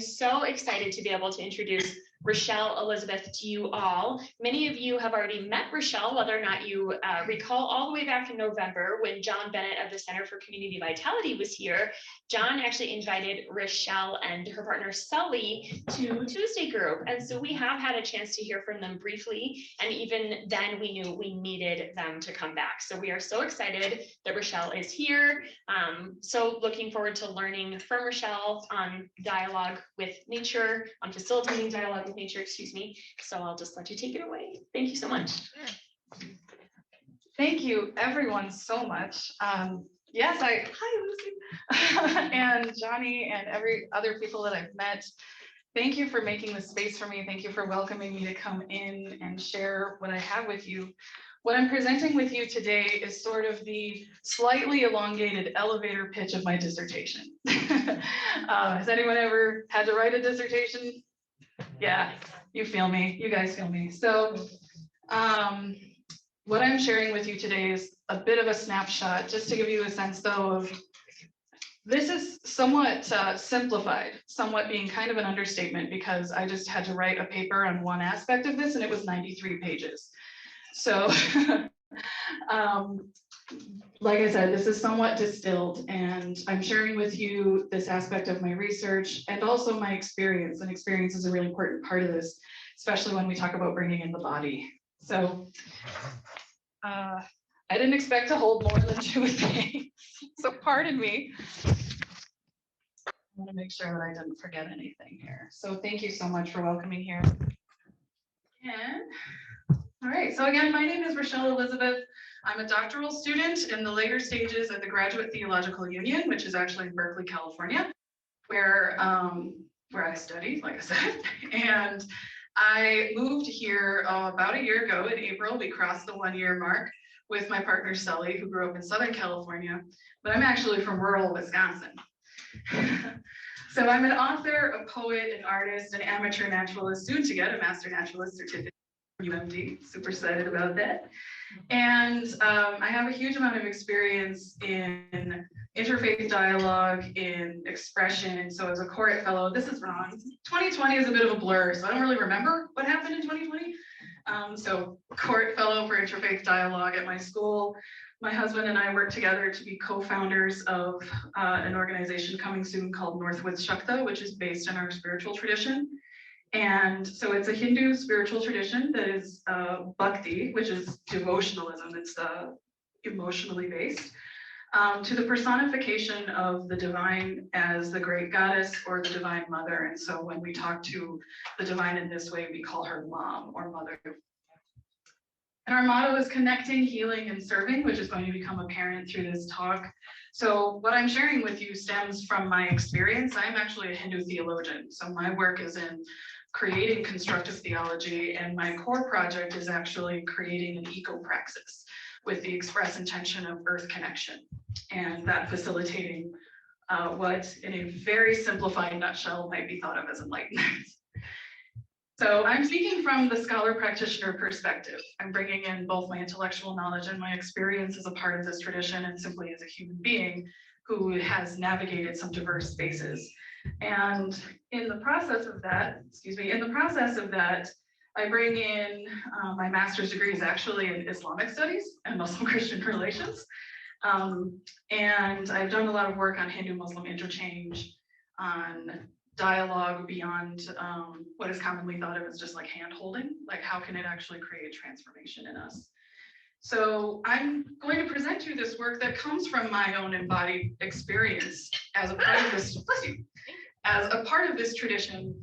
So excited to be able to introduce Rachelle Elizabeth to you all. Many of you have already met Rachelle, whether or not you recall all the way back in November when John Bennett of the Center for Community Vitality was here. John actually invited Rachelle and her partner Sully to Tuesday group. And so we have had a chance to hear from them briefly. And even then we knew we needed them to come back. So we are so excited that Rachelle is here. So looking forward to learning from Rachelle on dialogue with nature, on facilitating dialogue with nature, excuse me. So I'll just let you take it away. Thank you so much. Thank you, everyone, so much. Yes, hi, Lucy, and Johnny, and every other people that I've met. Thank you for making the space for me. Thank you for welcoming me to come in and share what I have with you. What I'm presenting with you today is sort of the slightly elongated elevator pitch of my dissertation. Has anyone ever had to write a dissertation? Yeah, you feel me, you guys feel me. So what I'm sharing with you today is a bit of a snapshot, just to give you a sense though of, this is somewhat simplified, somewhat being kind of an understatement, because I just had to write a paper on one aspect of this and it was 93 pages. So like I said, this is somewhat distilled, and I'm sharing with you this aspect of my research and also my experience, and experience is a really important part of this, especially when we talk about bringing in the body. So I didn't expect to hold more than 2 things, so pardon me. I want to make sure that I didn't forget anything here. So thank you so much for welcoming here. And all right, so again, my name is Rachelle Elizabeth. I'm a doctoral student in the later stages at the Graduate Theological Union, which is actually in Berkeley, California, where I studied, like I said. And I moved here about a year ago in April. We crossed the 1-year mark with my partner Sully, who grew up in Southern California, but I'm actually from rural Wisconsin. So I'm an author, a poet, an artist, an amateur naturalist, soon to get a master naturalist certificate. UMD, super excited about that. And I have a huge amount of experience in interfaith dialogue, in expression. So as a Court Fellow, this is wrong. 2020 is a bit of a blur, so I don't really remember what happened in 2020. So Court Fellow for Interfaith Dialogue at my school. My husband and I work together to be co-founders of an organization coming soon called Northwoods Shakti, which is based in our spiritual tradition. And so it's a Hindu spiritual tradition that is bhakti, which is devotionalism. It's emotionally based, to the personification of the divine as the great goddess or the divine mother. And so when we talk to the divine in this way, we call her mom or mother. And our motto is connecting, healing, and serving, which is going to become apparent through this talk. So what I'm sharing with you stems from my experience. I'm actually a Hindu theologian. So my work is in creating constructive theology, and my core project is actually creating an eco-praxis with the express intention of earth connection, and that facilitating what in a very simplified nutshell might be thought of as enlightenment. So I'm speaking from the scholar-practitioner perspective. I'm bringing in both my intellectual knowledge and my experience as a part of this tradition, and simply as a human being who has navigated some diverse spaces. And in the process of that, I bring in my master's degree is actually in Islamic studies and Muslim-Christian relations. And I've done a lot of work on Hindu-Muslim interchange, on dialogue beyond what is commonly thought of as just like hand-holding, like how can it actually create transformation in us. So I'm going to present you this work that comes from my own embodied experience as a part of this, tradition.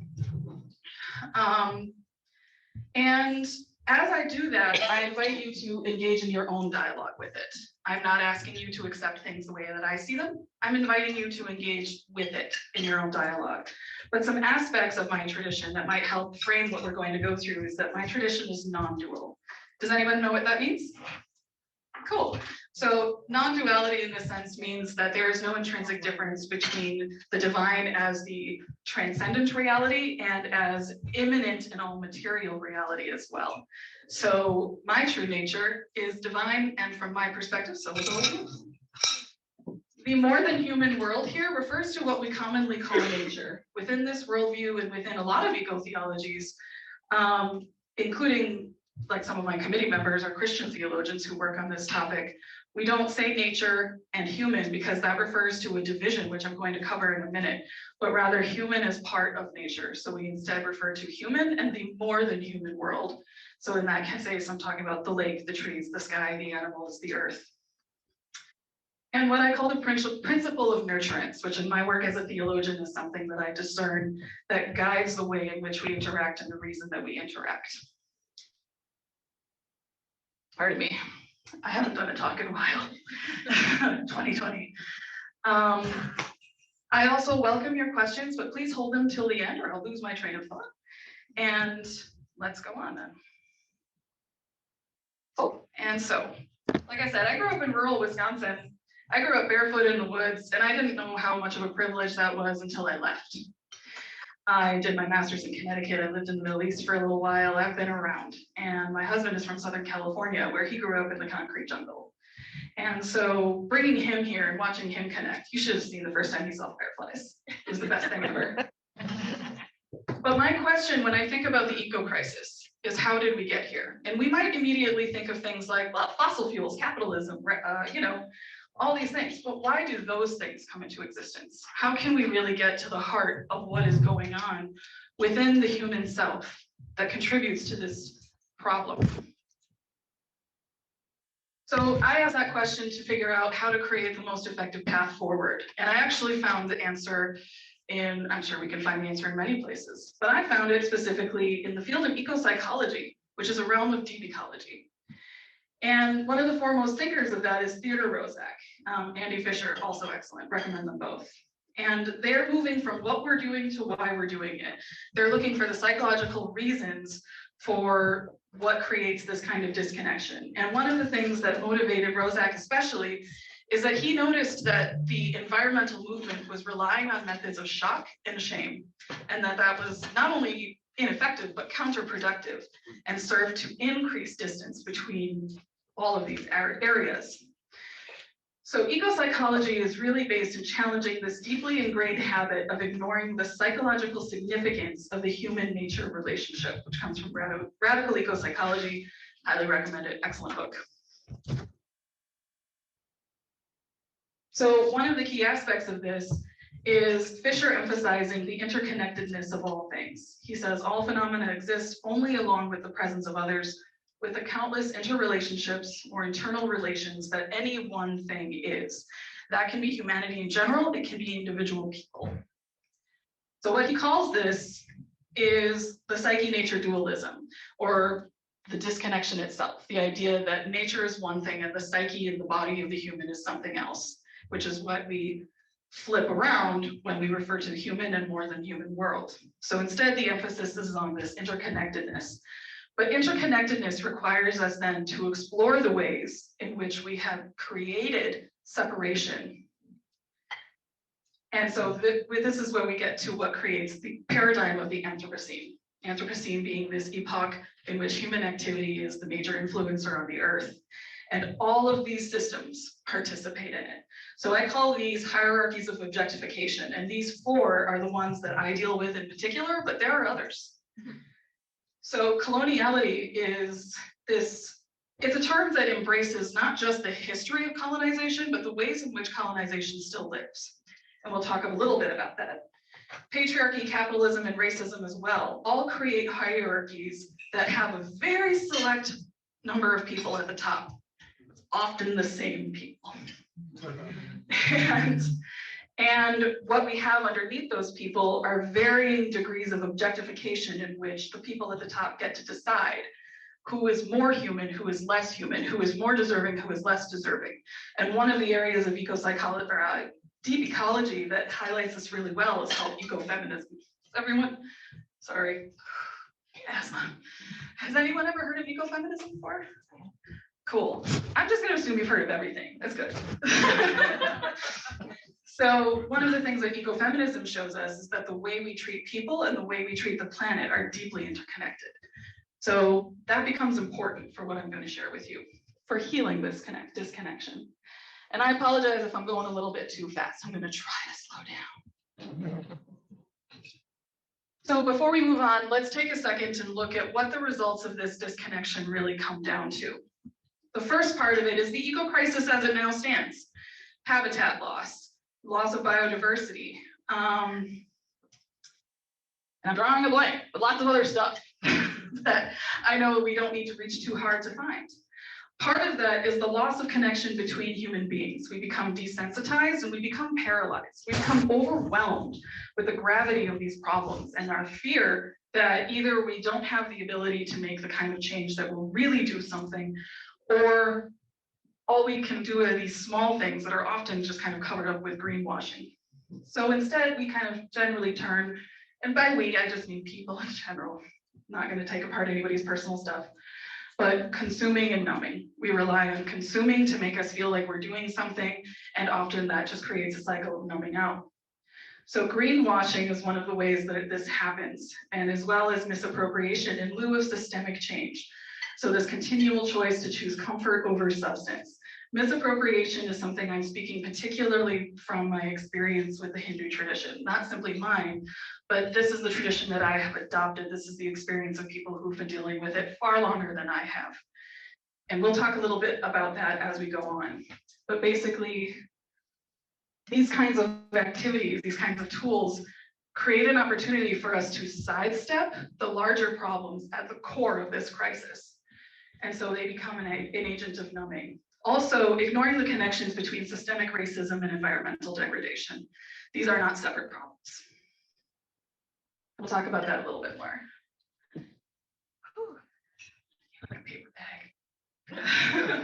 And as I do that, I invite you to engage in your own dialogue with it. I'm not asking you to accept things the way that I see them. I'm inviting you to engage with it in your own dialogue. But some aspects of my tradition that might help frame what we're going to go through is that my tradition is non-dual. Does anyone know what that means? Cool. So non-duality in this sense means that there is no intrinsic difference between the divine as the transcendent reality and as immanent and all material reality as well. So my true nature is divine, and from my perspective, so is all. The more than human world here refers to what we commonly call nature. Within this worldview and within a lot of eco-theologies, including like some of my committee members are Christian theologians who work on this topic, we don't say nature and human because that refers to a division, which I'm going to cover in a minute, but rather human as part of nature. So we instead refer to human and the more than human world. So in that case, I'm talking about the lake, the trees, the sky, the animals, the earth. And what I call the principle of nurturance, which in my work as a theologian is something that I discern that guides the way in which we interact and the reason that we interact. Pardon me, I haven't done a talk in a while, 2020. I also welcome your questions, but please hold them till the end or I'll lose my train of thought. And let's go on then. Oh, and so, like I said, I grew up in rural Wisconsin. I grew up barefoot in the woods, and I didn't know how much of a privilege that was until I left. I did my master's in Connecticut. I lived in the Middle East for a little while. I've been around, and my husband is from Southern California, where he grew up in the concrete jungle. And so bringing him here and watching him connect, you should have seen the first time he saw fireflies. It was the best thing ever. But my question when I think about the eco-crisis is how did we get here? And we might immediately think of things like fossil fuels, capitalism, all these things, but why do those things come into existence? How can we really get to the heart of what is going on within the human self that contributes to this problem? So I asked that question to figure out how to create the most effective path forward. And I actually found the answer in, I'm sure we can find the answer in many places, but I found it specifically in the field of eco-psychology, which is a realm of deep ecology. And one of the foremost thinkers of that is Theodore Roszak, Andy Fisher, also excellent, recommend them both. And they're moving from what we're doing to why we're doing it. They're looking for the psychological reasons for what creates this kind of disconnection. And one of the things that motivated Roszak especially is that he noticed that the environmental movement was relying on methods of shock and shame, and that was not only ineffective, but counterproductive and served to increase distance between all of these areas. So eco-psychology is really based in challenging this deeply ingrained habit of ignoring the psychological significance of the human-nature relationship, which comes from radical eco-psychology. Highly recommend it, excellent book. So one of the key aspects of this is Fisher emphasizing the interconnectedness of all things. He says all phenomena exist only along with the presence of others, with the countless interrelationships or internal relations that any one thing is. That can be humanity in general, it can be individual people. So what he calls this is the psyche-nature dualism, or the disconnection itself, the idea that nature is one thing and the psyche and the body of the human is something else, which is what we flip around when we refer to the human and more than human world. So instead, the emphasis is on this interconnectedness. But interconnectedness requires us then to explore the ways in which we have created separation. And so this is where we get to what creates the paradigm of the Anthropocene. Anthropocene being this epoch in which human activity is the major influencer on the earth. And all of these systems participate in it. So I call these hierarchies of objectification, and these four are the ones that I deal with in particular, but there are others. So coloniality is it's a term that embraces not just the history of colonization, but the ways in which colonization still lives. And we'll talk a little bit about that. Patriarchy, capitalism, and racism as well all create hierarchies that have a very select number of people at the top, often the same people. And what we have underneath those people are varying degrees of objectification in which the people at the top get to decide who is more human, who is less human, who is more deserving, who is less deserving. And one of the areas of eco-psychology or deep ecology that highlights this really well is called Eco-Feminism. Everyone, sorry, asthma. Has anyone ever heard of Eco-Feminism before? Cool. I'm just going to assume you've heard of everything. That's good. So one of the things that ecofeminism shows us is that the way we treat people and the way we treat the planet are deeply interconnected. So that becomes important for what I'm going to share with you for healing this disconnection. And I apologize if I'm going a little bit too fast. I'm going to try to slow down. So before we move on, let's take a second and look at what the results of this disconnection really come down to. The first part of it is the eco-crisis as it now stands. Habitat loss, loss of biodiversity. And I'm drawing a blank, but lots of other stuff that I know we don't need to reach too hard to find. Part of that is the loss of connection between human beings. We become desensitized and we become paralyzed. We become overwhelmed with the gravity of these problems and our fear that either we don't have the ability to make the kind of change that will really do something, or all we can do are these small things that are often just kind of covered up with greenwashing. So instead, we kind of generally turn, and by we, I just mean people in general, not going to take apart anybody's personal stuff, but consuming and numbing. We rely on consuming to make us feel like we're doing something, and often that just creates a cycle of numbing out. So greenwashing is one of the ways that this happens, and as well as misappropriation in lieu of systemic change. So this continual choice to choose comfort over substance. Misappropriation is something I'm speaking particularly from my experience with the Hindu tradition, not simply mine, but this is the tradition that I have adopted. This is the experience of people who've been dealing with it far longer than I have. And we'll talk a little bit about that as we go on. But basically, these kinds of activities, these kinds of tools, create an opportunity for us to sidestep the larger problems at the core of this crisis. And so they become an agent of numbing. Also, ignoring the connections between systemic racism and environmental degradation. These are not separate problems. We'll talk about that a little bit more. Like a paper bag.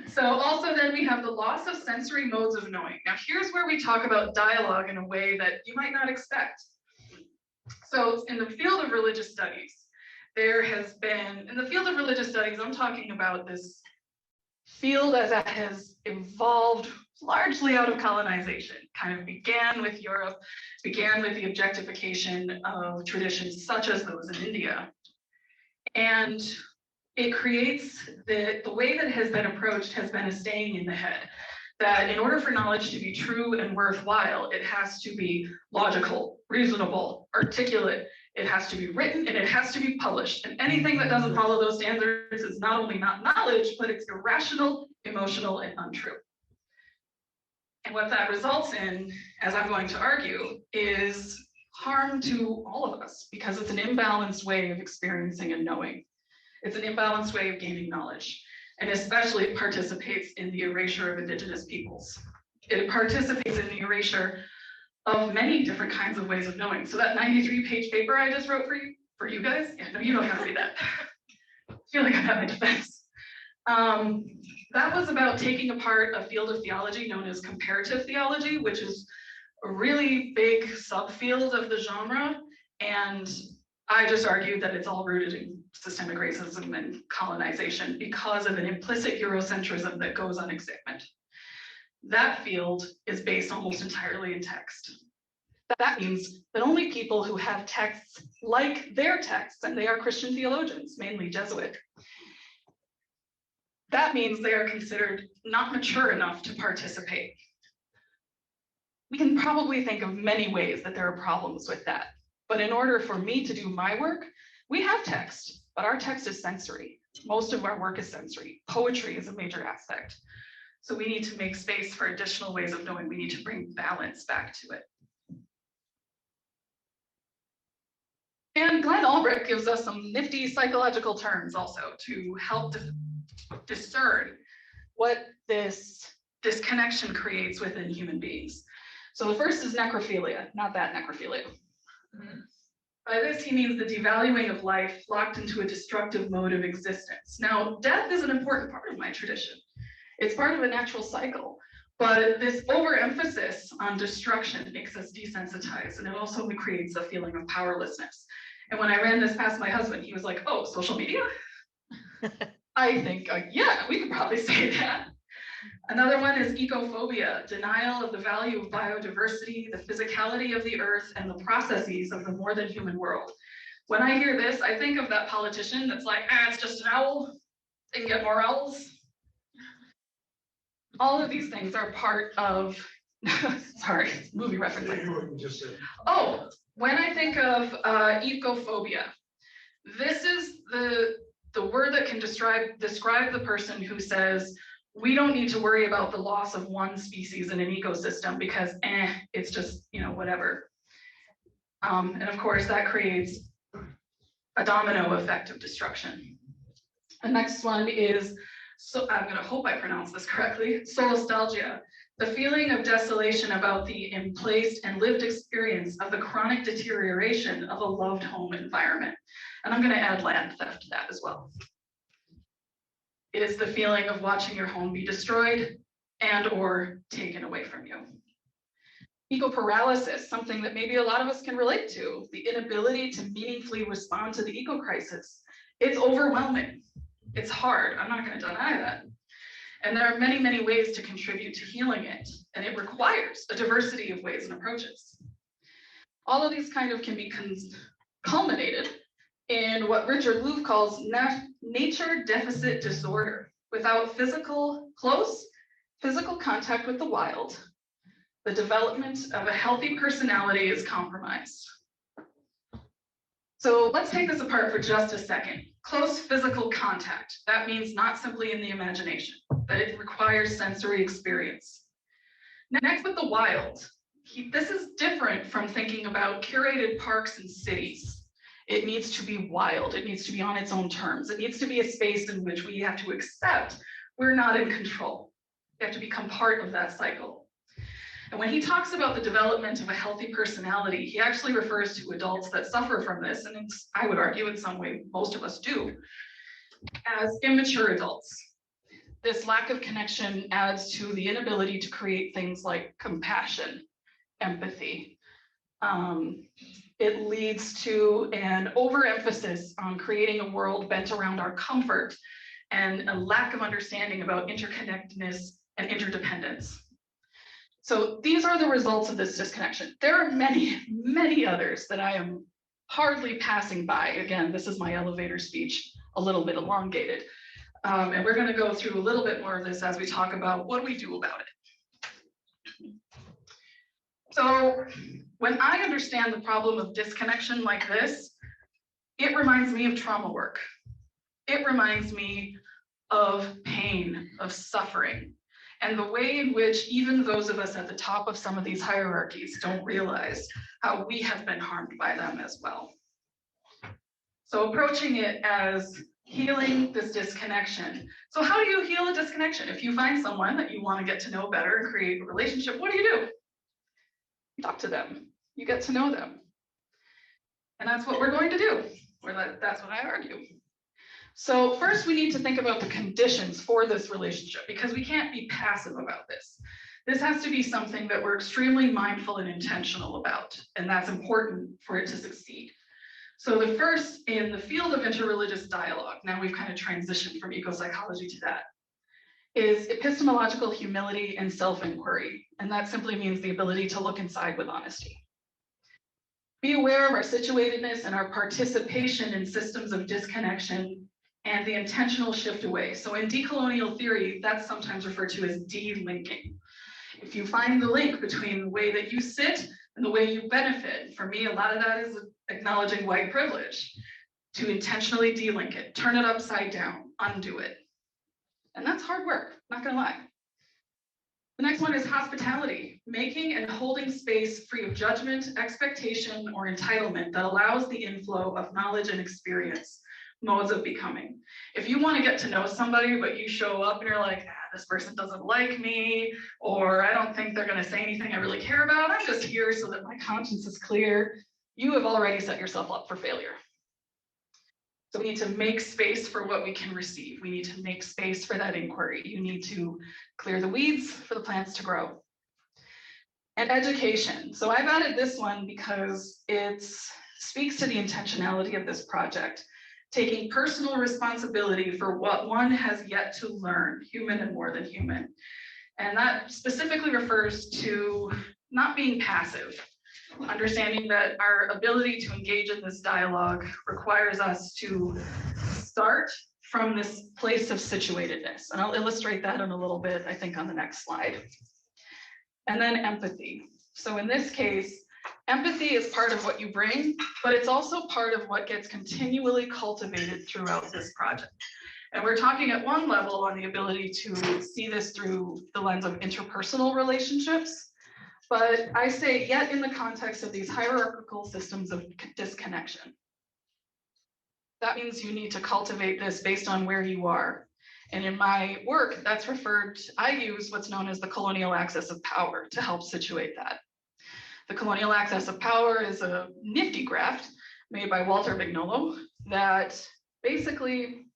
So also then we have the loss of sensory modes of knowing. Now here's where we talk about dialogue in a way that you might not expect. So in the field of religious studies, there has been, in the field of religious studies, I'm talking about this field as it has evolved largely out of colonization, kind of began with Europe, began with the objectification of traditions such as those in India. And it creates the way that it has been approached has been a staying in the head, that in order for knowledge to be true and worthwhile, it has to be logical, reasonable, articulate, it has to be written, and it has to be published. And anything that doesn't follow those standards is not only not knowledge, but it's irrational, emotional, and untrue. And what that results in, as I'm going to argue, is harm to all of us, because it's an imbalanced way of experiencing and knowing. It's an imbalanced way of gaining knowledge. And especially it participates in the erasure of indigenous peoples. It participates in the erasure of many different kinds of ways of knowing. So that 93-page paper I just wrote for you guys, yeah, no, you don't have to read that. I feel like I'm at my defense. That was about taking apart a field of theology known as comparative theology, which is a really big subfield of the genre. And I just argued that it's all rooted in systemic racism and colonization because of an implicit Eurocentrism that goes unexamined. That field is based almost entirely in text. That means that only people who have texts like their texts, and they are Christian theologians, mainly Jesuit, that means they are considered not mature enough to participate. We can probably think of many ways that there are problems with that. But in order for me to do my work, we have text, but our text is sensory. Most of our work is sensory. Poetry is a major aspect. So we need to make space for additional ways of knowing. We need to bring balance back to it. And Glenn Albrecht gives us some nifty psychological terms also to help discern what this disconnection creates within human beings. So the first is necrophilia, not that necrophilia. By this, he means the devaluing of life locked into a destructive mode of existence. Now, death is an important part of my tradition. It's part of a natural cycle, but this overemphasis on destruction makes us desensitized, and it also creates a feeling of powerlessness. And when I ran this past my husband, he was like, oh, social media? I think, yeah, we could probably say that. Another one is ecophobia, denial of the value of biodiversity, the physicality of the earth, and the processes of the more than human world. When I hear this, I think of that politician that's like, it's just an owl, they can get more owls. All of these things are part of, sorry, movie reference. Just said. Oh, when I think of ecophobia, this is the word that can describe the person who says, we don't need to worry about the loss of one species in an ecosystem because it's just, whatever. And of course, that creates a domino effect of destruction. The next one is, so I'm going to hope I pronounce this correctly, solastalgia, the feeling of desolation about the emplaced and lived experience of the chronic deterioration of a loved home environment. And I'm going to add land theft to that as well. It is the feeling of watching your home be destroyed and or taken away from you. Eco-paralysis, something that maybe a lot of us can relate to, the inability to meaningfully respond to the eco-crisis. It's overwhelming. It's hard. I'm not going to deny that. And there are many, many ways to contribute to healing it, and it requires a diversity of ways and approaches. All of these kind of can be culminated in what Richard Louv calls nature deficit disorder. Without close physical contact with the wild, the development of a healthy personality is compromised. So let's take this apart for just a second. Close physical contact. That means not simply in the imagination, but it requires sensory experience. Next, with the wild. This is different from thinking about curated parks and cities. It needs to be wild. It needs to be on its own terms. It needs to be a space in which we have to accept we're not in control. We have to become part of that cycle. And when he talks about the development of a healthy personality, he actually refers to adults that suffer from this, and I would argue in some way most of us do, as immature adults. This lack of connection adds to the inability to create things like compassion, empathy. It leads to an overemphasis on creating a world bent around our comfort and a lack of understanding about interconnectedness and interdependence. So these are the results of this disconnection. There are many, many others that I am hardly passing by. Again, this is my elevator speech, a little bit elongated. And we're going to go through a little bit more of this as we talk about what do we do about it. So when I understand the problem of disconnection like this, it reminds me of trauma work. It reminds me of pain, of suffering, and the way in which even those of us at the top of some of these hierarchies don't realize how we have been harmed by them as well. So approaching it as healing this disconnection. So how do you heal a disconnection? If you find someone that you want to get to know better and create a relationship, what do? You talk to them, you get to know them. And that's what we're going to do, or that's what I argue. So first we need to think about the conditions for this relationship, because we can't be passive about this. This has to be something that we're extremely mindful and intentional about, and that's important for it to succeed. So the first, in the field of interreligious dialogue, now we've kind of transitioned from eco-psychology to that, is epistemological humility and self-inquiry. And that simply means the ability to look inside with honesty. Be aware of our situatedness and our participation in systems of disconnection and the intentional shift away. So in decolonial theory, that's sometimes referred to as de-linking. If you find the link between the way that you sit and the way you benefit, for me, a lot of that is acknowledging white privilege, to intentionally de-link it, turn it upside down, undo it. And that's hard work, not gonna lie. The next one is hospitality, making and holding space free of judgment, expectation, or entitlement that allows the inflow of knowledge and experience, modes of becoming. If you want to get to know somebody, but you show up and you're like, this person doesn't like me, or I don't think they're going to say anything I really care about, I'm just here so that my conscience is clear, you have already set yourself up for failure. So we need to make space for what we can receive. We need to make space for that inquiry. You need to clear the weeds for the plants to grow. And education. So I've added this one because it speaks to the intentionality of this project, taking personal responsibility for what one has yet to learn, human and more than human. And that specifically refers to not being passive, understanding that our ability to engage in this dialogue requires us to start, from this place of situatedness. And I'll illustrate that in a little bit, I think, on the next slide. And then empathy. So in this case, empathy is part of what you bring, but it's also part of what gets continually cultivated throughout this project. And we're talking at one level on the ability to see this through the lens of interpersonal relationships. But I say yet in the context of these hierarchical systems of disconnection. That means you need to cultivate this based on where you are. And in my work, that's I use what's known as the colonial axis of power to help situate that. The colonial axis of power is a nifty graph made by Walter Vignolo that basically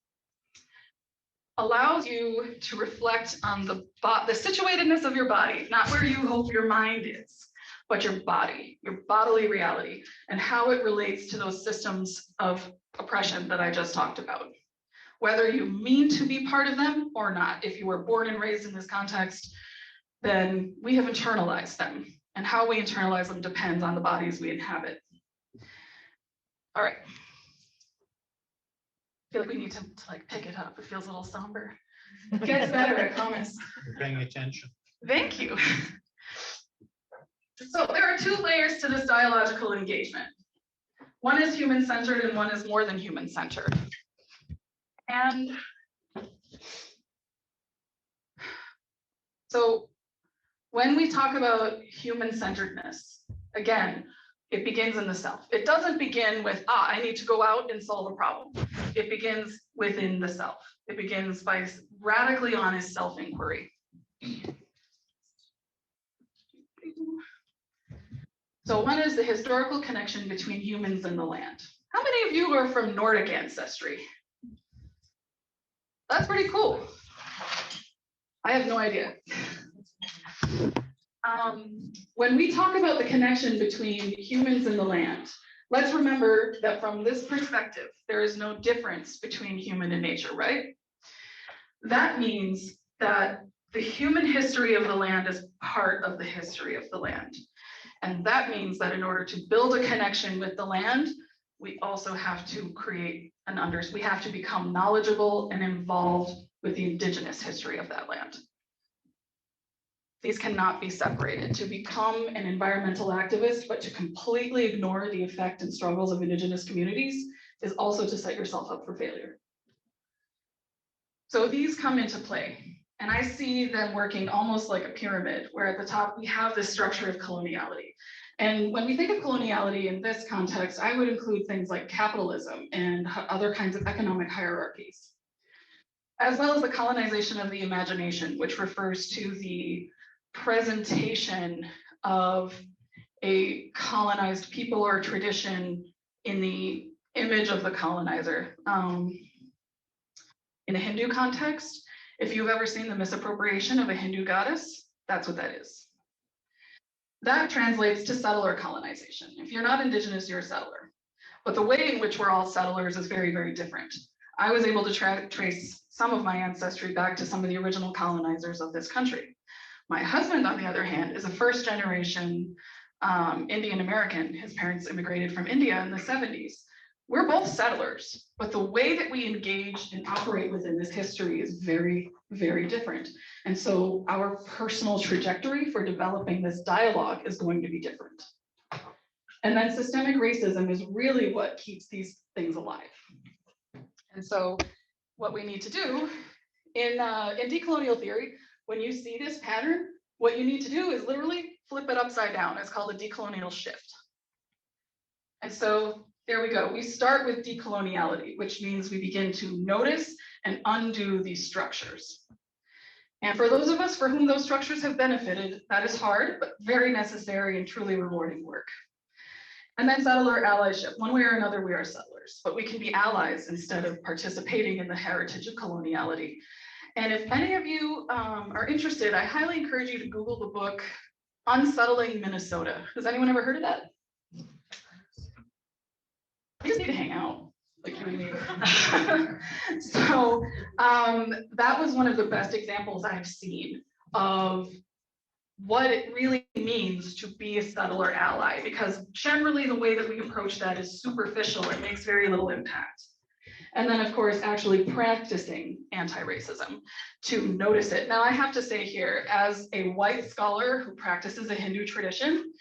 allows you to reflect on the situatedness of your body, not where you hope your mind is, but your body, your bodily reality, and how it relates to those systems of oppression that I just talked about. Whether you mean to be part of them or not, if you were born and raised in this context, then we have internalized them. And how we internalize them depends on the bodies we inhabit. All right. I feel like we need to like pick it up. It feels a little somber. It gets better, I promise. You're paying attention. Thank you. So there are two layers to this dialogical engagement. One is human-centered and one is more than human-centered. And so when we talk about human-centeredness, again, it begins in the self. It doesn't begin with, I need to go out and solve a problem. It begins within the self. It begins by radically honest self-inquiry. So one is the historical connection between humans and the land. How many of you are from Nordic ancestry? That's pretty cool. I have no idea. When we talk about the connection between humans and the land, let's remember that from this perspective, there is no difference between human and nature, right? That means that the human history of the land is part of the history of the land. And that means that in order to build a connection with the land, we also have to create we have to become knowledgeable and involved with the indigenous history of that land. These cannot be separated. To become an environmental activist, but to completely ignore the effect and struggles of indigenous communities is also to set yourself up for failure. So these come into play. And I see them working almost like a pyramid, where at the top we have this structure of coloniality. And when we think of coloniality in this context, I would include things like capitalism and other kinds of economic hierarchies, as well as the colonization of the imagination, which refers to the presentation of a colonized people or tradition in the image of the colonizer. In a Hindu context, if you've ever seen the misappropriation of a Hindu goddess, that's what that is. That translates to settler colonization. If you're not indigenous, you're a settler. But the way in which we're all settlers is very, very different. I was able to trace some of my ancestry back to some of the original colonizers of this country. My husband, on the other hand, is a first-generation Indian American. His parents immigrated from India in the 70s. We're both settlers, but the way that we engage and operate within this history is very, very different. And so our personal trajectory for developing this dialogue is going to be different. And then systemic racism is really what keeps these things alive. And so what we need to do in decolonial theory, when you see this pattern, what you need to do is literally flip it upside down. It's called a decolonial shift. And so there we go. We start with decoloniality, which means we begin to notice and undo these structures. And for those of us for whom those structures have benefited, that is hard, but very necessary and truly rewarding work. And then settler allyship. One way or another, we are settlers, but we can be allies instead of participating in the heritage of coloniality. And if any of you are interested, I highly encourage you to Google the book, Unsettling Minnesota. Has anyone ever heard of that? We just need to hang out, like you and me. So that was one of the best examples I've seen of what it really means to be a settler ally, because generally the way that we approach that is superficial. It makes very little impact. And then, of course, actually practicing anti-racism to notice it. Now, I have to say here, as a white scholar who practices a Hindu tradition,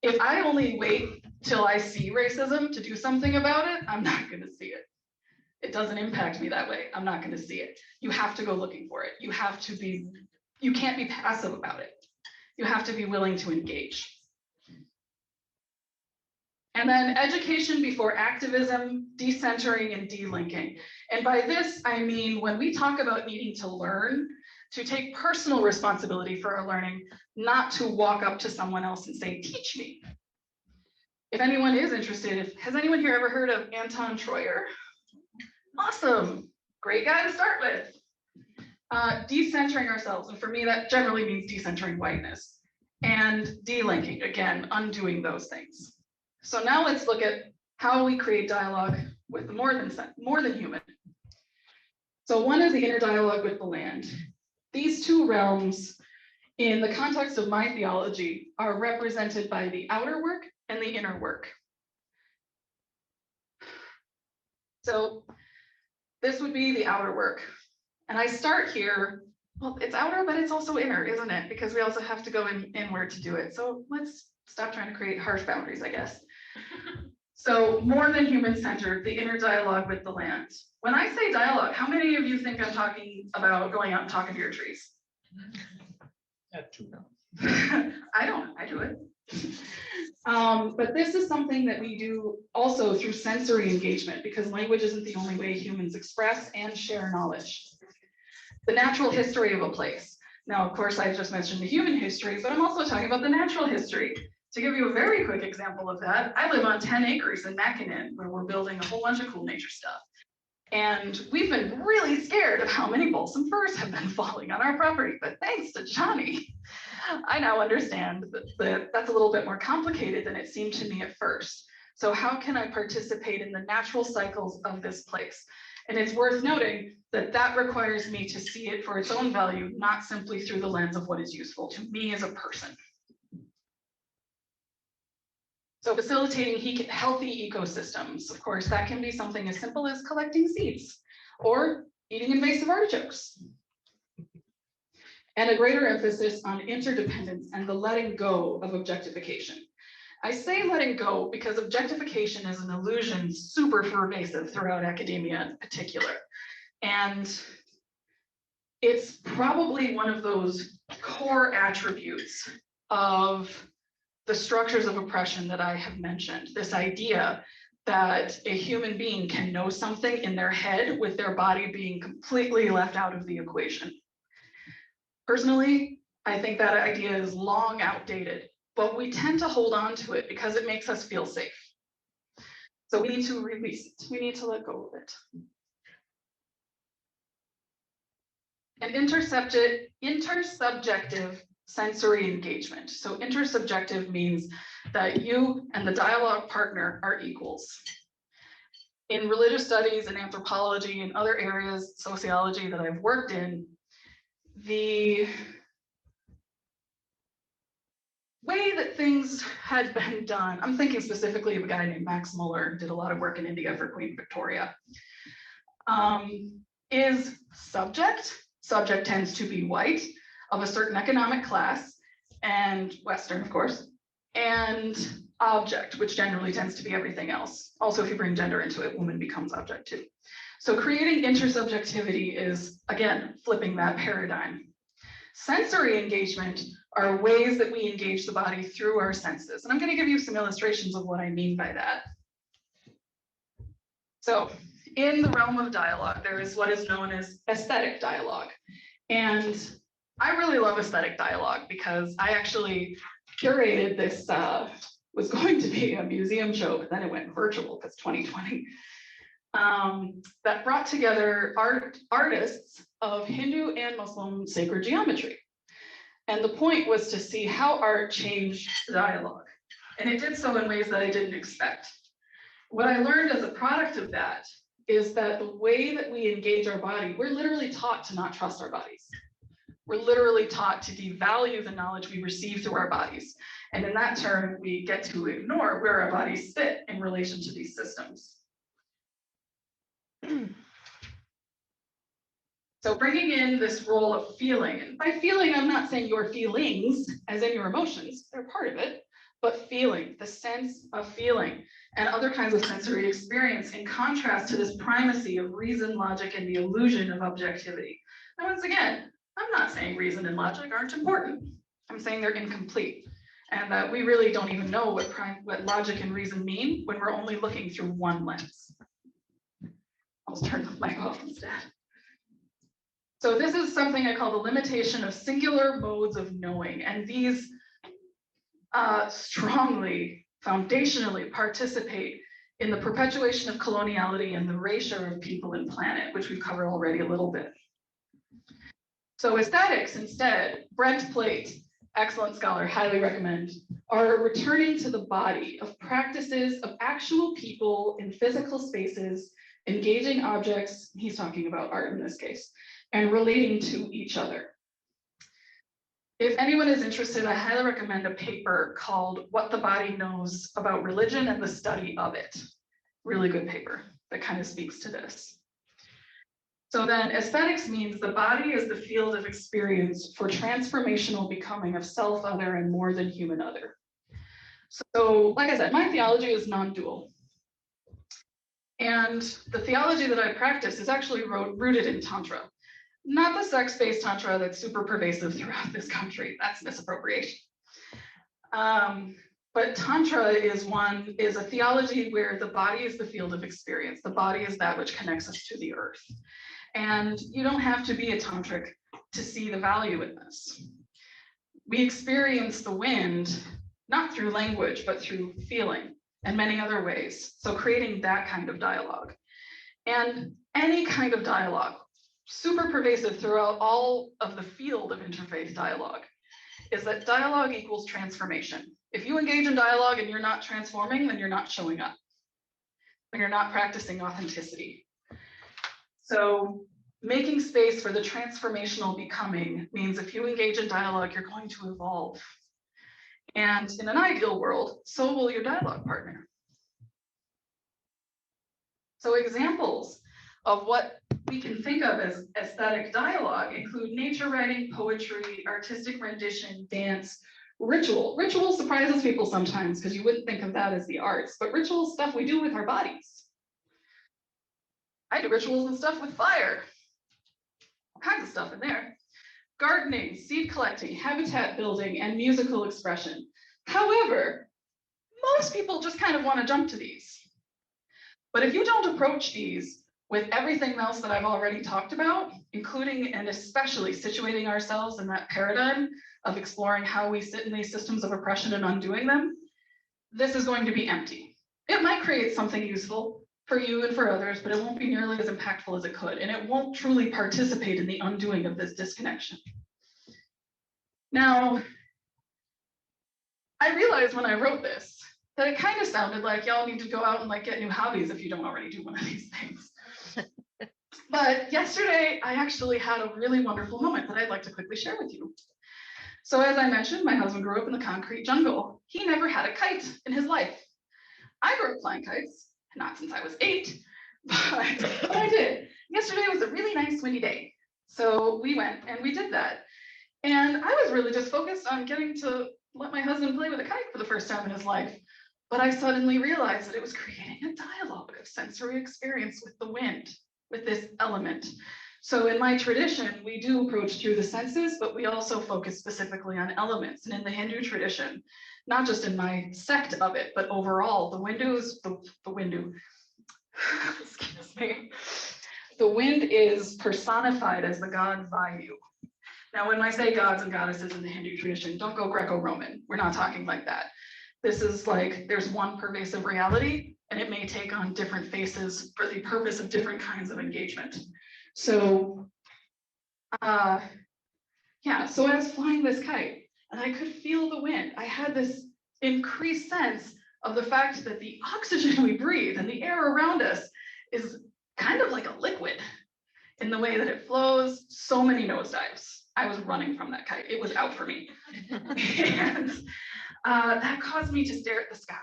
if I only wait till I see racism to do something about it, I'm not going to see it. It doesn't impact me that way. I'm not going to see it. You have to go looking for it. You can't be passive about it. You have to be willing to engage. And then education before activism, decentering, and delinking. And by this, I mean, when we talk about needing to learn, to take personal responsibility for our learning, not to walk up to someone else and say, teach me. If anyone is interested, has anyone here ever heard of Anton Troyer? Awesome, great guy to start with. Decentering ourselves, and for me, that generally means decentering whiteness. And delinking, again, undoing those things. So now let's look at how we create dialogue with the more than human. So one is the inner dialogue with the land. These two realms, in the context of my theology, are represented by the outer work and the inner work. So this would be the outer work. And I start here, well, it's outer, but it's also inner, isn't it? Because we also have to go inward to do it. So let's stop trying to create harsh boundaries, I guess. So more than human-centered, the inner dialogue with the land. When I say dialogue, how many of you think I'm talking about going out and talking to your trees? I don't, I do it. But this is something that we do also through sensory engagement, because language isn't the only way humans express and share knowledge. The natural history of a place. Now, of course, I just mentioned the human history, but I'm also talking about the natural history. To give you a very quick example of that, I live on 10 acres in Mackinnon, where we're building a whole bunch of cool nature stuff. And we've been really scared of how many balsam firs have been falling on our property, but thanks to Johnny, I now understand that that's a little bit more complicated than it seemed to me at first. So how can I participate in the natural cycles of this place? And it's worth noting that that requires me to see it for its own value, not simply through the lens of what is useful to me as a person. So facilitating healthy ecosystems, of course, that can be something as simple as collecting seeds or eating invasive artichokes. And a greater emphasis on interdependence and the letting go of objectification. I say letting go because objectification is an illusion super pervasive throughout academia in particular. And it's probably one of those core attributes of the structures of oppression that I have mentioned, this idea that a human being can know something in their head with their body being completely left out of the equation. Personally, I think that idea is long outdated, but we tend to hold on to it because it makes us feel safe. So we need to release it. We need to let go of it. And intersubjective sensory engagement. So intersubjective means that you and the dialogue partner are equals. In religious studies and anthropology and other areas, sociology that I've worked in, the way that things had been done, I'm thinking specifically of a guy named Max Muller, who did a lot of work in India for Queen Victoria, is subject. Subject tends to be white, of a certain economic class, and Western, of course, and object, which generally tends to be everything else. Also, if you bring gender into it, woman becomes object too. So creating intersubjectivity is, again, flipping that paradigm. Sensory engagement are ways that we engage the body through our senses. And I'm going to give you some illustrations of what I mean by that. So in the realm of dialogue, there is what is known as aesthetic dialogue. And I really love aesthetic dialogue because I actually curated this, was going to be a museum show, but then it went virtual because 2020, that brought together artists of Hindu and Muslim sacred geometry. And the point was to see how art changed dialogue. And it did so in ways that I didn't expect. What I learned as a product of that is that the way that we engage our body, we're literally taught to not trust our bodies. We're literally taught to devalue the knowledge we receive through our bodies. And in that turn, we get to ignore where our bodies sit in relation to these systems. So bringing in this role of feeling, and by feeling, I'm not saying your feelings, as in your emotions, they're part of it, but feeling, the sense of feeling, and other kinds of sensory experience in contrast to this primacy of reason, logic, and the illusion of objectivity. Now, once again, I'm not saying reason and logic aren't important. I'm saying they're incomplete, and that we really don't even know what logic and reason mean when we're only looking through one lens. I'll just turn the mic off instead. So this is something I call the limitation of singular modes of knowing, and these strongly, foundationally participate in the perpetuation of coloniality and the erasure of people and planet, which we've covered already a little bit. So aesthetics, instead, Brent Plate, excellent scholar, highly recommend, are returning to the body of practices of actual people in physical spaces, engaging objects, he's talking about art in this case, and relating to each other. If anyone is interested, I highly recommend a paper called What the Body Knows About Religion and the Study of It. Really good paper that kind of speaks to this. So then aesthetics means the body is the field of experience for transformational becoming of self, other, and more than human other. So like I said, my theology is non-dual. And the theology that I practice is actually rooted in Tantra. Not the sex-based Tantra that's super pervasive throughout this country. That's misappropriation. But Tantra is a theology where the body is the field of experience. The body is that which connects us to the earth. And you don't have to be a tantric to see the value in this. We experience the wind, not through language, but through feeling and many other ways. So creating that kind of dialogue. And any kind of dialogue, super pervasive throughout all of the field of interfaith dialogue, is that dialogue equals transformation. If you engage in dialogue and you're not transforming, then you're not showing up. Then you're not practicing authenticity. So making space for the transformational becoming means if you engage in dialogue, you're going to evolve. And in an ideal world, so will your dialogue partner. So examples of what we can think of as aesthetic dialogue include nature writing, poetry, artistic rendition, dance, ritual. Ritual surprises people sometimes because you wouldn't think of that as the arts, but ritual is stuff we do with our bodies. I do rituals and stuff with fire. All kinds of stuff in there. Gardening, seed collecting, habitat building, and musical expression. However, most people just kind of want to jump to these. But if you don't approach these with everything else that I've already talked about, including and especially situating ourselves in that paradigm of exploring how we sit in these systems of oppression and undoing them, this is going to be empty. It might create something useful for you and for others, but it won't be nearly as impactful as it could, and it won't truly participate in the undoing of this disconnection. Now, I realized when I wrote this that it kind of sounded like y'all need to go out and like get new hobbies if you don't already do one of these things. But yesterday, I actually had a really wonderful moment that I'd like to quickly share with you. So as I mentioned, my husband grew up in the concrete jungle. He never had a kite in his life. I grew up flying kites. Not since I was 8, but I did. Yesterday was a really nice windy day. So we went and we did that. And I was really just focused on getting to let my husband play with a kite for the first time in his life. But I suddenly realized that it was creating a dialogue of sensory experience with the wind, with this element. So in my tradition, we do approach through the senses, but we also focus specifically on elements. And in the Hindu tradition, not just in my sect of it, but overall, the wind is personified as the god Vayu. Now, when I say gods and goddesses in the Hindu tradition, don't go Greco-Roman. We're not talking like that. This is like, there's one pervasive reality, and it may take on different faces for the purpose of different kinds of engagement. So, so I was flying this kite, and I could feel the wind. I had this increased sense of the fact that the oxygen we breathe and the air around us is kind of like a liquid in the way that it flows. So many nosedives. I was running from that kite. It was out for me. And that caused me to stare at the sky.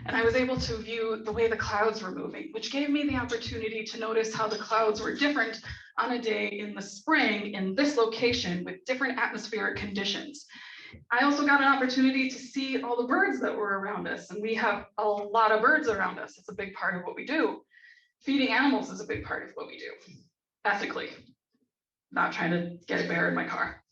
And I was able to view the way the clouds were moving, which gave me the opportunity to notice how the clouds were different on a day in the spring in this location with different atmospheric conditions. I also got an opportunity to see all the birds that were around us, and we have a lot of birds around us. It's a big part of what we do. Feeding animals is a big part of what we do, ethically. Not trying to get a bear in my car.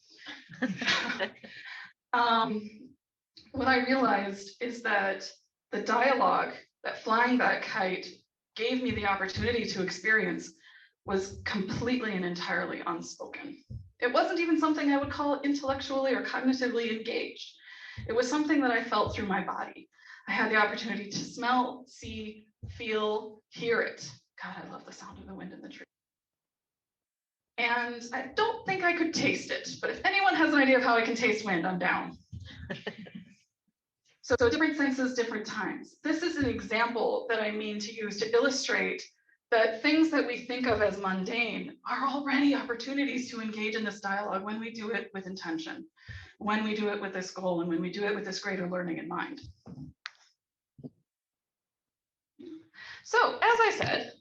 What I realized is that the dialogue that flying that kite gave me the opportunity to experience was completely and entirely unspoken. It wasn't even something I would call intellectually or cognitively engaged. It was something that I felt through my body. I had the opportunity to smell, see, feel, hear it. God, I love the sound of the wind in the tree. And I don't think I could taste it, but if anyone has an idea of how I can taste wind, I'm down. So different senses, different times. This is an example that I mean to use to illustrate that things that we think of as mundane are already opportunities to engage in this dialogue when we do it with intention, when we do it with this goal, and when we do it with this greater learning in mind. So, as I said,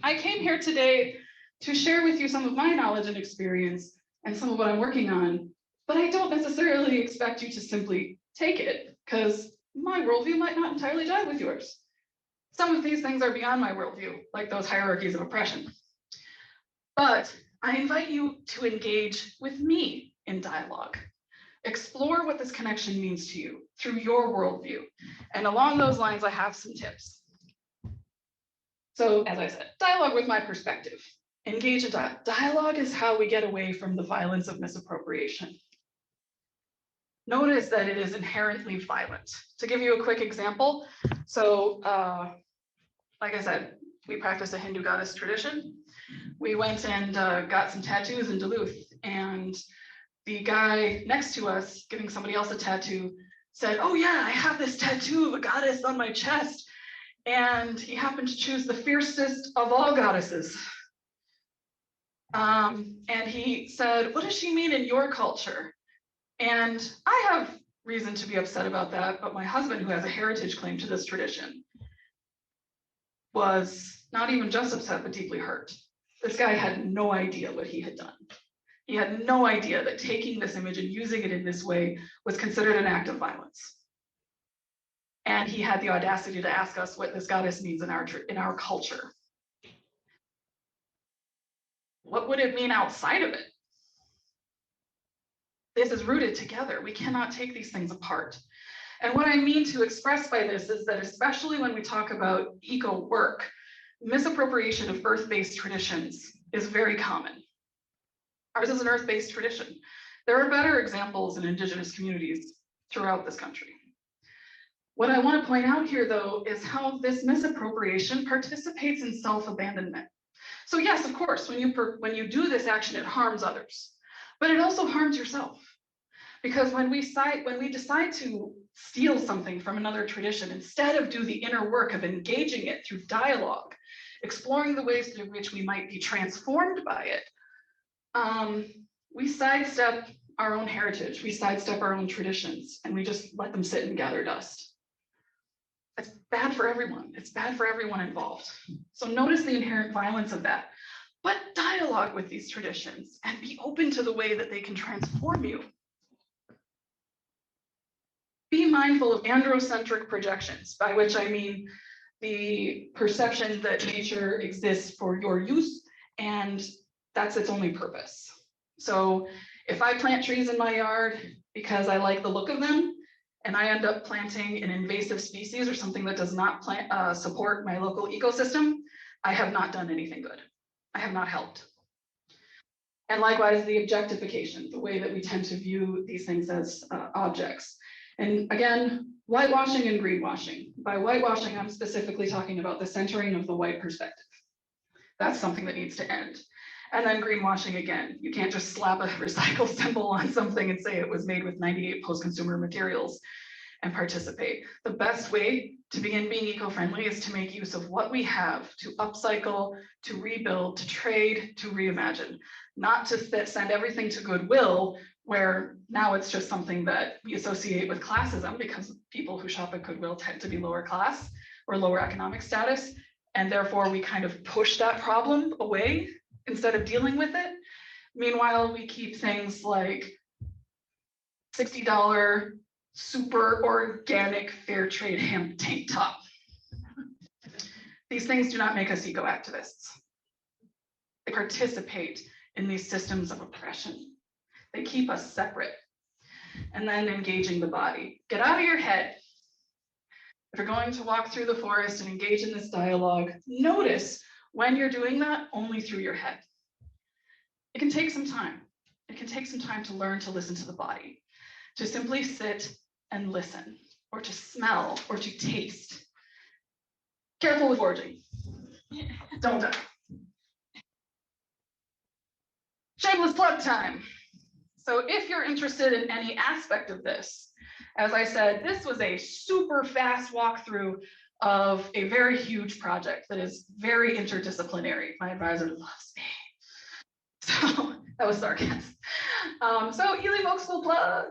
I came here today to share with you some of my knowledge and experience and some of what I'm working on, but I don't necessarily expect you to simply take it, because my worldview might not entirely jive with yours. Some of these things are beyond my worldview, like those hierarchies of oppression. But I invite you to engage with me in dialogue. Explore what this connection means to you through your worldview. And along those lines, I have some tips. So, as I said, dialogue with my perspective. Engage in dialogue. Dialogue is how we get away from the violence of misappropriation. Notice that it is inherently violent. To give you a quick example, so like I said, we practice a Hindu goddess tradition. We went and got some tattoos in Duluth, and the guy next to us giving somebody else a tattoo said, "Oh yeah, I have this tattoo of a goddess on my chest." And he happened to choose the fiercest of all goddesses. And he said, "What does she mean in your culture?" And I have reason to be upset about that, but my husband, who has a heritage claim to this tradition, was not even just upset, but deeply hurt. This guy had no idea what he had done. He had no idea that taking this image and using it in this way was considered an act of violence. And he had the audacity to ask us what this goddess means in our culture. What would it mean outside of it? This is rooted together. We cannot take these things apart. And what I mean to express by this is that, especially when we talk about eco work, misappropriation of earth-based traditions is very common. Ours is an earth-based tradition. There are better examples in Indigenous communities throughout this country. What I want to point out here, though, is how this misappropriation participates in self-abandonment. So yes, of course, when you do this action, it harms others, but it also harms yourself. Because when we decide to steal something from another tradition, instead of do the inner work of engaging it through dialogue, exploring the ways through which we might be transformed by it, we sidestep our own heritage, we sidestep our own traditions, and we just let them sit and gather dust. It's bad for everyone. It's bad for everyone involved. So notice the inherent violence of that, but dialogue with these traditions and be open to the way that they can transform you. Be mindful of androcentric projections, by which I mean the perception that nature exists for your use and that's its only purpose. So if I plant trees in my yard because I like the look of them, and I end up planting an invasive species or something that does not support my local ecosystem, I have not done anything good. I have not helped. And likewise, the objectification, the way that we tend to view these things as objects. And again, whitewashing and greenwashing. By whitewashing, I'm specifically talking about the centering of the white perspective. That's something that needs to end. And then greenwashing again. You can't just slap a recycle symbol on something and say it was made with 98 post-consumer materials and participate. The best way to begin being eco-friendly is to make use of what we have to upcycle, to rebuild, to trade, to reimagine. Not to send everything to Goodwill where now it's just something that we associate with classism because people who shop at Goodwill tend to be lower class or lower economic status. And therefore we kind of push that problem away instead of dealing with it. Meanwhile, we keep things like $60 super organic fair trade hemp tank top. These things do not make us eco-activists. They participate in these systems of oppression. They keep us separate. And then engaging the body. Get out of your head. If you're going to walk through the forest and engage in this dialogue, notice when you're doing that only through your head. It can take some time. It can take some time to learn to listen to the body, to simply sit and listen, or to smell, or to taste. Careful with foraging. Don't die. Shameless plug time. So if you're interested in any aspect of this, as I said, this was a super fast walkthrough of a very huge project that is very interdisciplinary. My advisor loves me. So that was sarcasm. So Ely Folk School plug.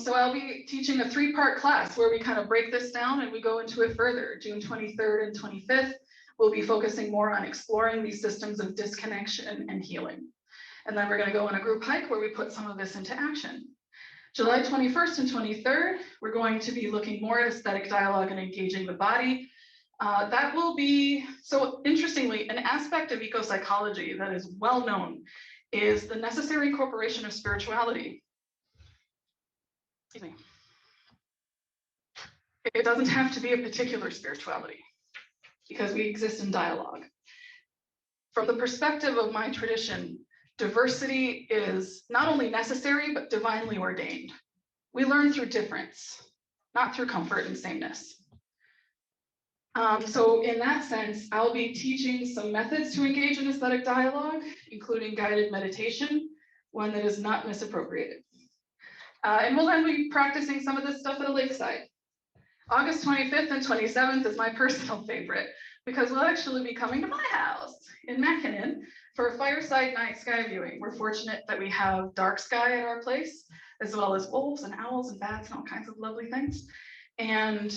So I'll be teaching a 3-part class where we kind of break this down and we go into it further. June 23rd and 25th, we'll be focusing more on exploring these systems of disconnection and healing. And then we're going to go on a group hike where we put some of this into action. July 21st and 23rd, we're going to be looking more at aesthetic dialogue and engaging the body. That will be, so interestingly, an aspect of eco-psychology that is well known is the necessary incorporation of spirituality. Excuse me. It doesn't have to be a particular spirituality because we exist in dialogue. From the perspective of my tradition, diversity is not only necessary, but divinely ordained. We learn through difference, not through comfort and sameness. So in that sense, I'll be teaching some methods to engage in aesthetic dialogue, including guided meditation, one that is not misappropriated. And we'll then be practicing some of this stuff at a lakeside. August 25th and 27th is my personal favorite because we'll actually be coming to my house in Mackinnon for a fireside night sky viewing. We're fortunate that we have dark sky at our place, as well as wolves and owls and bats and all kinds of lovely things. And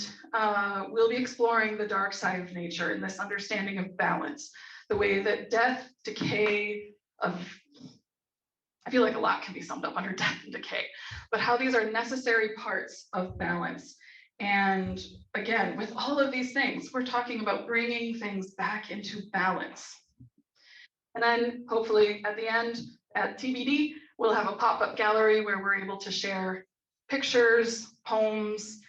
we'll be exploring the dark side of nature and this understanding of balance, the way that death, decay, I feel like a lot can be summed up under death and decay, but how these are necessary parts of balance. And again, with all of these things, we're talking about bringing things back into balance. And then hopefully at the end, at TBD, we'll have a pop-up gallery where we're able to share pictures, poems,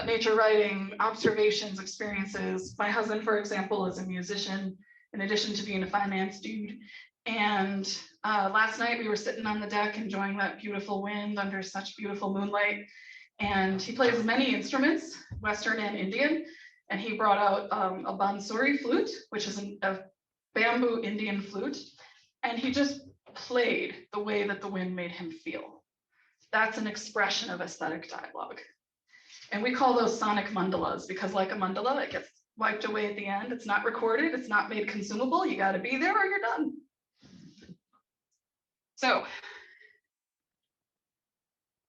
nature writing, observations, experiences. My husband, for example, is a musician, in addition to being a finance dude. And last night we were sitting on the deck enjoying that beautiful wind under such beautiful moonlight. And he plays many instruments, Western and Indian. And he brought out a bansuri flute, which is a bamboo Indian flute. And he just played the way that the wind made him feel. That's an expression of aesthetic dialogue. And we call those sonic mandalas because like a mandala, it gets wiped away at the end. It's not recorded, it's not made consumable. You got to be there or you're done. So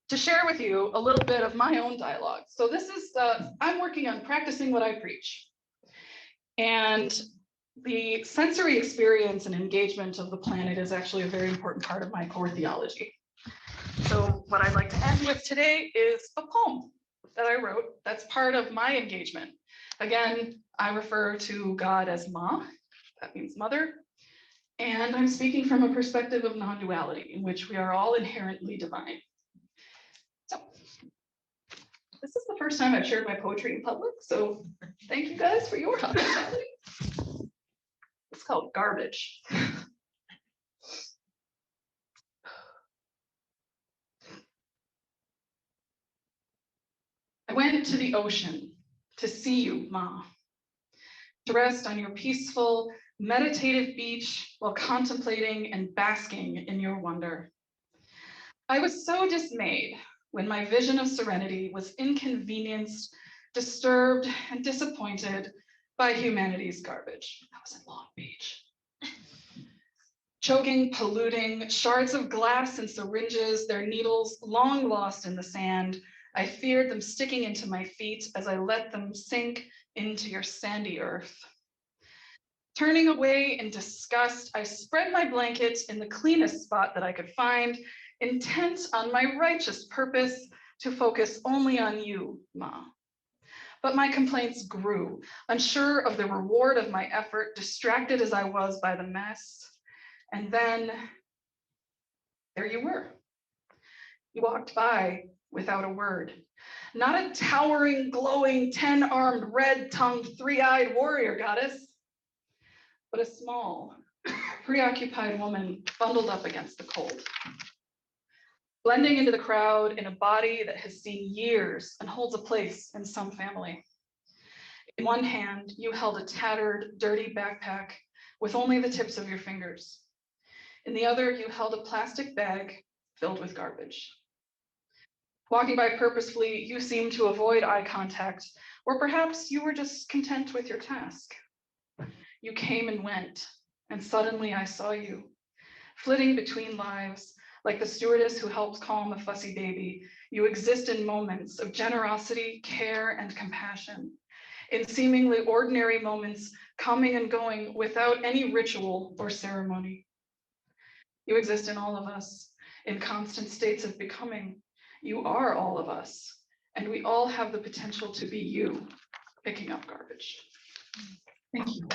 to share with you a little bit of my own dialogue. So this is, I'm working on practicing what I preach. And the sensory experience and engagement of the planet is actually a very important part of my core theology. So what I'd like to end with today is a poem that I wrote that's part of my engagement. Again, I refer to God as Ma, that means mother. And I'm speaking from a perspective of non-duality in which we are all inherently divine. So this is the first time I've shared my poetry in public, so thank you guys for your hospitality. It's called Garbage. I went to the ocean to see you, Ma, to rest on your peaceful, meditative beach while contemplating and basking in your wonder. I was so dismayed when my vision of serenity was inconvenienced, disturbed, and disappointed by humanity's garbage. That was in Long Beach. Choking, polluting, shards of glass and syringes, their needles long lost in the sand. I feared them sticking into my feet as I let them sink into your sandy earth. Turning away in disgust, I spread my blanket in the cleanest spot that I could find, intent on my righteous purpose to focus only on you, Ma. But my complaints grew, unsure of the reward of my effort, distracted as I was by the mess. And then there you were. You walked by without a word. Not a towering, glowing, 10-armed, red-tongued, three-eyed warrior goddess, but a small, preoccupied woman bundled up against the cold. Blending into the crowd in a body that has seen years and holds a place in some family. In one hand, you held a tattered, dirty backpack with only the tips of your fingers. In the other, you held a plastic bag filled with garbage. Walking by purposefully, you seemed to avoid eye contact, or perhaps you were just content with your task. You came and went, and suddenly I saw you, flitting between lives, like the stewardess who helps calm a fussy baby. You exist in moments of generosity, care, and compassion, in seemingly ordinary moments, coming and going without any ritual or ceremony. You exist in all of us, in constant states of becoming. You are all of us, and we all have the potential to be you, picking up garbage. Thank you.